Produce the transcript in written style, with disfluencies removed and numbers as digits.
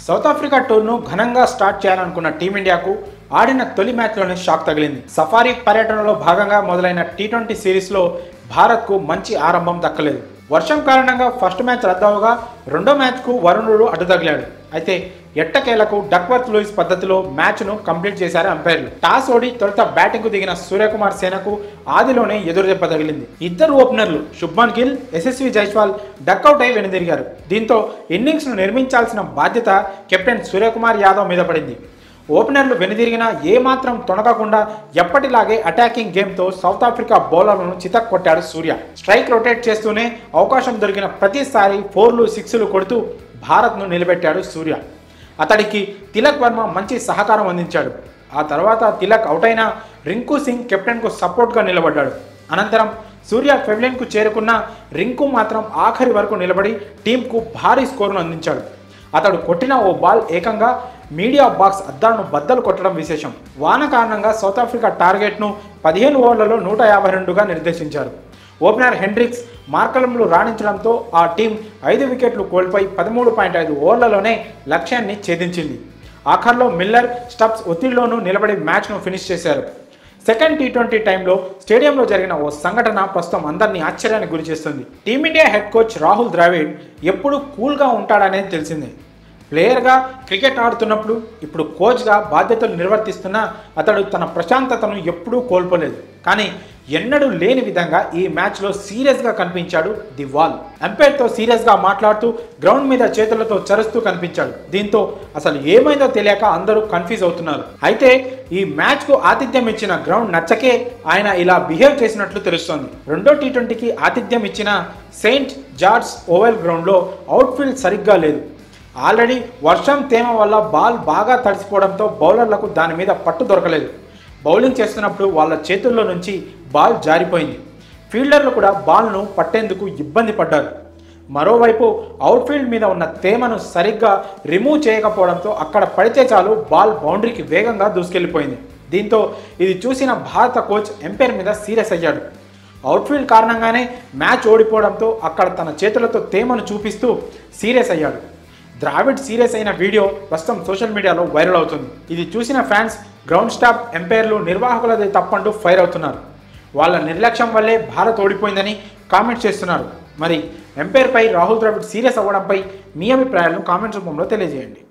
South Africa టూర్ను ఘనంగా start చేయాలనుకున్న టీమిండియాకు ఆడిన తొలి మ్యాచ్లోనే షాక్ తగిలింది. సఫారీ పర్యటనలో భాగంగా మొదలైన టీ20 సిరీస్లో భారత్కు మంచి ఆరంభం దక్కలేదు. వర్షం కారణంగా ఫస్ట్ మ్యాచ్ రద్దవగా రెండో మ్యాచ్కు వరుణుడు అడ్డు తగిలాడు. అయితే ఎట్టకేలకు డక్వర్త్ లూయిస్ పద్ధతిలో మ్యాచ్ను కంప్లీట్ చేశారు అంపైర్లు. టాస్ ఓడి తొలుత బ్యాటింగ్కు దిగిన సూర్యకుమార్ సేనకు ఆదిలోనే ఎదురుదెబ్బ తగిలింది. ఇద్దరు ఓపెనర్లు శుభ్మన్ గిల్, యశస్వి జైస్వాల్ డక్అవుట్ అయి వెనుదిరిగారు. దీంతో ఇన్నింగ్స్ను నిర్మించాల్సిన బాధ్యత కెప్టెన్ సూర్యకుమార్ యాదవ్ మీద పడింది. ఓపెనర్లు వెనుదిరిగినా ఏమాత్రం తొణకకుండా ఎప్పటిలాగే అటాకింగ్ గేమ్తో సౌత్ ఆఫ్రికా బౌలర్లను చితక్కొట్టాడు సూర్య. స్ట్రైక్ రొటేట్ చేస్తూనే అవకాశం దొరికిన ప్రతిసారి 4లు 6లు కొడుతూ భారత్ను నిలబెట్టాడు సూర్య. అతడికి తిలక్ వర్మ మంచి సహకారం అందించాడు. ఆ తర్వాత తిలక్ అవుట్ అయినా రింకు సింగ్ కెప్టెన్కు సపోర్ట్గా నిలబడ్డాడు. అనంతరం సూర్య పెవిలియన్కు చేరుకున్న రింకు మాత్రం ఆఖరి వరకు నిలబడి టీంకు భారీ స్కోరును అందించాడు. అతడు కొట్టిన ఓ బాల్ ఏకంగా మీడియా బాక్స్ అద్దాలను బద్దలు కొట్టడం విశేషం. వాన కారణంగా సౌత్ ఆఫ్రికా టార్గెట్ను 15 ఓవర్లలో 152గా నిర్దేశించారు. ఓపెనర్ హెండ్రిక్స్ మార్కలంలో రాణించడంతో ఆ టీం 5 వికెట్లు కోల్పోయి 13.5 ఓవర్లలోనే లక్ష్యాన్ని ఛేదించింది. ఆఖర్లో మిల్లర్, స్టబ్స్ ఒత్తిడిలోనూ నిలబడి మ్యాచ్ను ఫినిష్ చేశారు. సెకండ్ టీ20 టైంలో స్టేడియంలో జరిగిన ఓ సంఘటన ప్రస్తుతం అందరినీ ఆశ్చర్యానికి గురిచేస్తుంది. Team India head coach Rahul Dravid ఎప్పుడు కూల్గా ఉంటాడనేది తెలిసిందే. ప్లేయర్గా క్రికెట్ ఆడుతున్నప్పుడు, ఇప్పుడు కోచ్గా బాధ్యతలు నిర్వర్తిస్తున్నా అతడు తన ప్రశాంతతను ఎప్పుడూ కోల్పోలేదు. కానీ ఎన్నడూ లేని విధంగా ఈ మ్యాచ్లో సీరియస్గా కనిపించాడు ది వాల్. అంపైర్తో సీరియస్గా మాట్లాడుతూ గ్రౌండ్ మీద చేతులతో చరుస్తూ కనిపించాడు. దీంతో అసలు ఏమైందో తెలియక అందరూ కన్ఫ్యూజ్ అవుతున్నారు. అయితే ఈ మ్యాచ్కు ఆతిథ్యం ఇచ్చిన గ్రౌండ్ నచ్చకే ఆయన ఇలా బిహేవ్ చేసినట్లు తెలుస్తోంది. రెండో టీ20కి ఆతిథ్యం ఇచ్చిన సెయింట్ జార్జ్ ఓవెల్ గ్రౌండ్లో అవుట్ఫీల్డ్ సరిగ్గా లేదు. ఆల్రెడీ వర్షం తేమ వల్ల బాల్ బాగా తడిసిపోవడంతో బౌలర్లకు దాని మీద పట్టు దొరకలేదు. బౌలింగ్ చేస్తున్నప్పుడు వాళ్ళ చేతుల్లో నుంచి బాల్ జారిపోయింది. ఫీల్డర్లు కూడా బాల్ను పట్టేందుకు ఇబ్బంది పడ్డారు. మరోవైపు అవుట్ఫీల్డ్ మీద ఉన్న తేమను సరిగ్గా రిమూవ్ చేయకపోవడంతో అక్కడ పడితే చాలు బాల్ బౌండరీకి వేగంగా దూసుకెళ్లిపోయింది. దీంతో ఇది చూసిన భారత కోచ్ ఎంపైర్ మీద సీరియస్ అయ్యాడు. అవుట్ఫీల్డ్ కారణంగానే మ్యాచ్ ఓడిపోవడంతో అక్కడ తన చేతులతో తేమను చూపిస్తూ సీరియస్ అయ్యాడు. ద్రావిడ్ సీరియస్ అయిన వీడియో ప్రస్తుతం సోషల్ మీడియాలో వైరల్ అవుతుంది. ఇది చూసిన ఫ్యాన్స్ గ్రౌండ్ స్టాఫ్, ఎంపైర్లు, నిర్వాహకులదే తప్పంటూ ఫైర్ అవుతున్నారు. వాళ్ళ నిర్లక్ష్యం వల్లే భారత్ ఓడిపోయిందని కామెంట్ చేస్తున్నారు. మరి ఎంపైర్పై రాహుల్ ద్రావిడ్ సీరియస్ అవ్వడంపై మీ అభిప్రాయాలను కామెంట్స్ రూపంలో తెలియజేయండి.